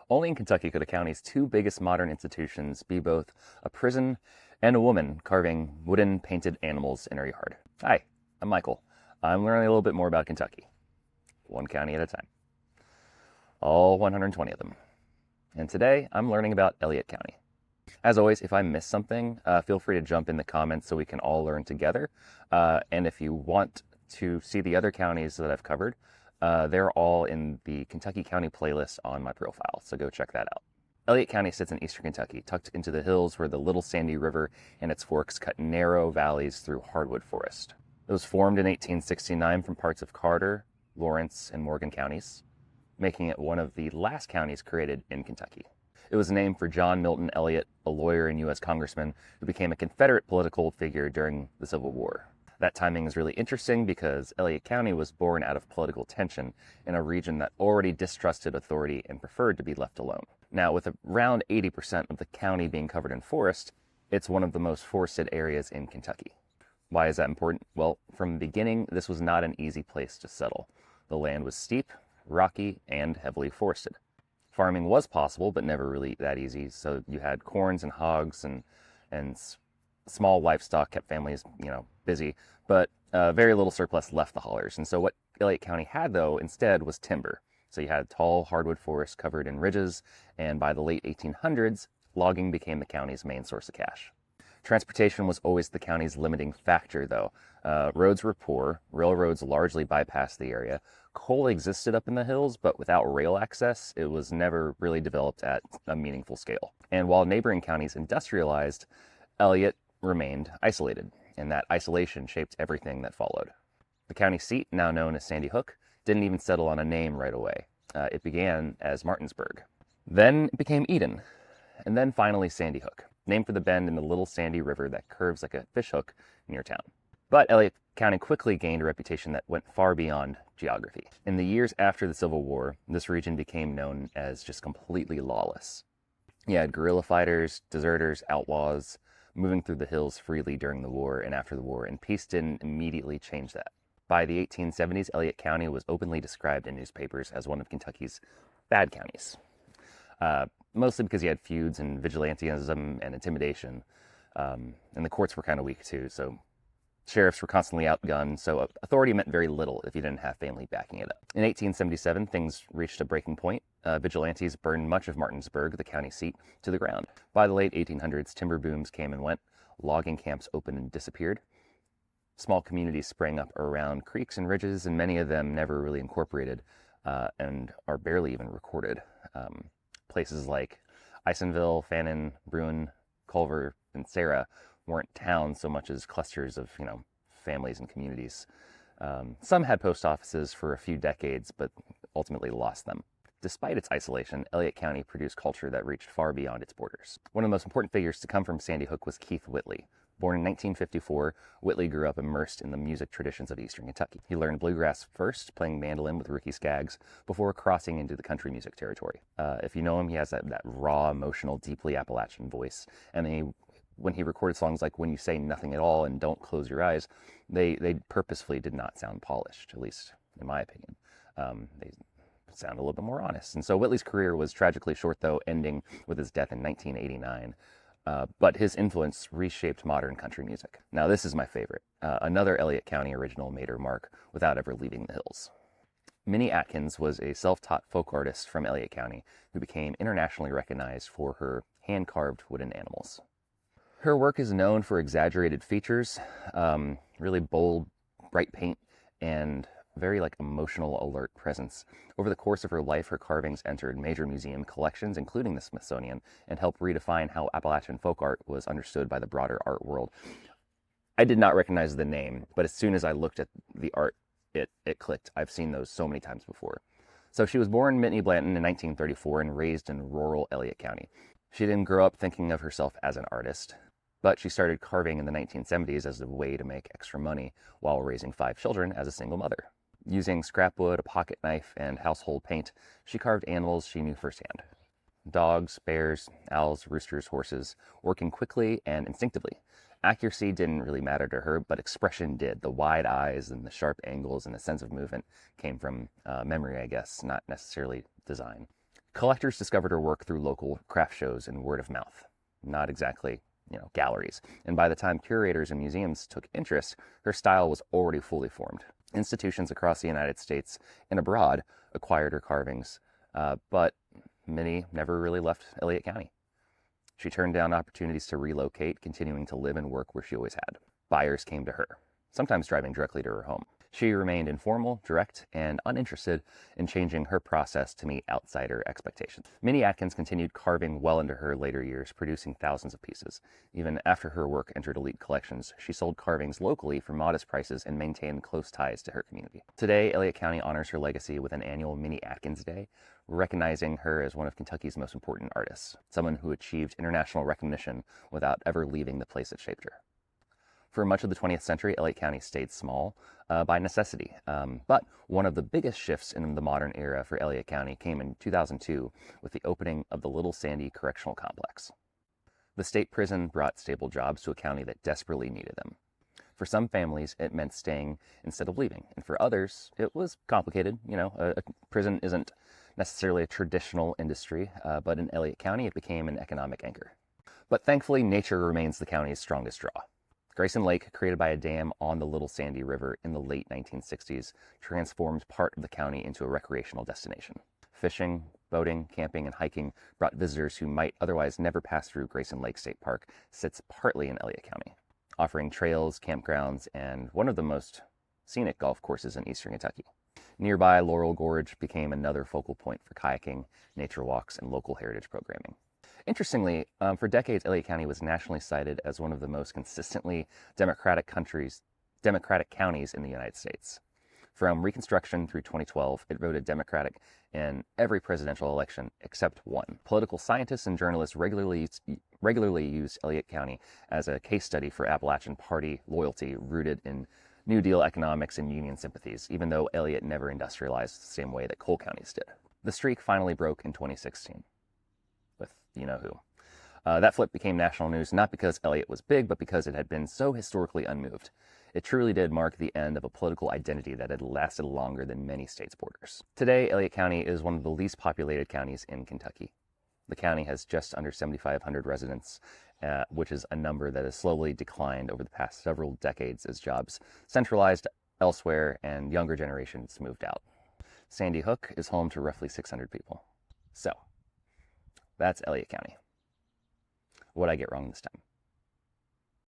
Only in Kentucky could a county's two biggest modern institutions be both a prison and a woman carving wooden painted animals in her yard. Hi, I'm Michael. I'm learning a little bit more about Kentucky, one county at a time. All 120 of them. And today I'm learning about Elliott County. As always, if I miss something, feel free to jump in the comments so we can all learn together. And if you want to see the other counties that I've covered, they're all in the Kentucky County playlist on my profile, so go check that out. Elliott County sits in eastern Kentucky, tucked into the hills where the Little Sandy River and its forks cut narrow valleys through hardwood forest. It was formed in 1869 from parts of Carter, Lawrence, and Morgan counties, making it one of the last counties created in Kentucky. It was named for John Milton Elliott, a lawyer and U.S. congressman who became a Confederate political figure during the Civil War. That timing is really interesting because Elliott County was born out of political tension in a region that already distrusted authority and preferred to be left alone. Now, with around 80% of the county being covered in forest, it's one of the most forested areas in Kentucky. Why is that important? Well, from the beginning, this was not an easy place to settle. The land was steep, rocky, and heavily forested. Farming was possible, but never really that easy. So you had corns and hogs and small livestock kept families, busy, but very little surplus left the hollers. And so what Elliott County had, though, instead was timber. So you had tall hardwood forests covered in ridges, and by the late 1800s, logging became the county's main source of cash. Transportation was always the county's limiting factor, though. Roads were poor, railroads largely bypassed the area. Coal existed up in the hills, but without rail access, it was never really developed at a meaningful scale. And while neighboring counties industrialized, Elliott remained isolated, and that isolation shaped everything that followed. The county seat, now known as Sandy Hook, didn't even settle on a name right away. It began as Martinsburg. Then it became Eden, and then finally Sandy Hook, named for the bend in the Little Sandy River that curves like a fishhook near town. But Elliott County quickly gained a reputation that went far beyond geography. In the years after the Civil War, this region became known as just completely lawless. You had guerrilla fighters, deserters, outlaws moving through the hills freely during the war and after the war, and peace didn't immediately change that. By the 1870s, Elliott County was openly described in newspapers as one of Kentucky's bad counties. Mostly because you had feuds and vigilantism and intimidation, and the courts were kind of weak too, so sheriffs were constantly outgunned, so authority meant very little if you didn't have family backing it up. In 1877, things reached a breaking point. Vigilantes burned much of Martinsburg, the county seat, to the ground. By the late 1800s, timber booms came and went, logging camps opened and disappeared. Small communities sprang up around creeks and ridges, and many of them never really incorporated and are barely even recorded. Places like Isonville, Fannin, Bruin, Culver, and Sarah weren't towns so much as clusters of, families and communities. Some had post offices for a few decades, but ultimately lost them. Despite its isolation, Elliott County produced culture that reached far beyond its borders. One of the most important figures to come from Sandy Hook was Keith Whitley. Born in 1954, Whitley grew up immersed in the music traditions of eastern Kentucky. He learned bluegrass first, playing mandolin with Ricky Skaggs, before crossing into the country music territory. If you know him, he has that raw, emotional, deeply Appalachian voice. And when he recorded songs like When You Say Nothing at All and Don't Close Your Eyes, they purposefully did not sound polished, at least in my opinion. They sound a little bit more honest. And so Whitley's career was tragically short, though, ending with his death in 1989. But his influence reshaped modern country music. Now, this is my favorite. Another Elliott County original made her mark without ever leaving the hills. Minnie Atkins was a self-taught folk artist from Elliott County who became internationally recognized for her hand-carved wooden animals. Her work is known for exaggerated features, really bold, bright paint, and very emotional, alert presence. Over the course of her life, her carvings entered major museum collections, including the Smithsonian, and helped redefine how Appalachian folk art was understood by the broader art world. I did not recognize the name, but as soon as I looked at the art, it clicked. I've seen those so many times before. So she was born Minnie Blanton in 1934 and raised in rural Elliott County. She didn't grow up thinking of herself as an artist, but she started carving in the 1970s as a way to make extra money while raising 5 children as a single mother. Using scrap wood, a pocket knife, and household paint, she carved animals she knew firsthand. Dogs, bears, owls, roosters, horses, working quickly and instinctively. Accuracy didn't really matter to her, but expression did. The wide eyes and the sharp angles and the sense of movement came from memory, I guess, not necessarily design. Collectors discovered her work through local craft shows and word of mouth, not exactly, galleries. And by the time curators and museums took interest, her style was already fully formed. Institutions across the United States and abroad acquired her carvings, but many never really left Elliott County. She turned down opportunities to relocate, continuing to live and work where she always had. Buyers came to her, sometimes driving directly to her home. She remained informal, direct, and uninterested in changing her process to meet outsider expectations. Minnie Atkins continued carving well into her later years, producing thousands of pieces. Even after her work entered elite collections, she sold carvings locally for modest prices and maintained close ties to her community. Today, Elliott County honors her legacy with an annual Minnie Atkins Day, recognizing her as one of Kentucky's most important artists, someone who achieved international recognition without ever leaving the place that shaped her. For much of the 20th century, Elliott County stayed small by necessity. But one of the biggest shifts in the modern era for Elliott County came in 2002 with the opening of the Little Sandy Correctional Complex. The state prison brought stable jobs to a county that desperately needed them. For some families, it meant staying instead of leaving. And for others, it was complicated. A prison isn't necessarily a traditional industry, but in Elliott County, it became an economic anchor. But thankfully, nature remains the county's strongest draw. Grayson Lake, created by a dam on the Little Sandy River in the late 1960s, transformed part of the county into a recreational destination. Fishing, boating, camping, and hiking brought visitors who might otherwise never pass through Grayson Lake State Park, sits partly in Elliott County, offering trails, campgrounds, and one of the most scenic golf courses in eastern Kentucky. Nearby, Laurel Gorge became another focal point for kayaking, nature walks, and local heritage programming. Interestingly, for decades, Elliott County was nationally cited as one of the most consistently democratic counties in the United States. From Reconstruction through 2012, it voted Democratic in every presidential election except one. Political scientists and journalists regularly use Elliott County as a case study for Appalachian Party loyalty rooted in New Deal economics and union sympathies, even though Elliott never industrialized the same way that coal counties did. The streak finally broke in 2016. With you-know-who. That flip became national news not because Elliott was big, but because it had been so historically unmoved. It truly did mark the end of a political identity that had lasted longer than many states' borders. Today, Elliott County is one of the least populated counties in Kentucky. The county has just under 7,500 residents, which is a number that has slowly declined over the past several decades as jobs centralized elsewhere and younger generations moved out. Sandy Hook is home to roughly 600 people. So, that's Elliott County. What'd I get wrong this time?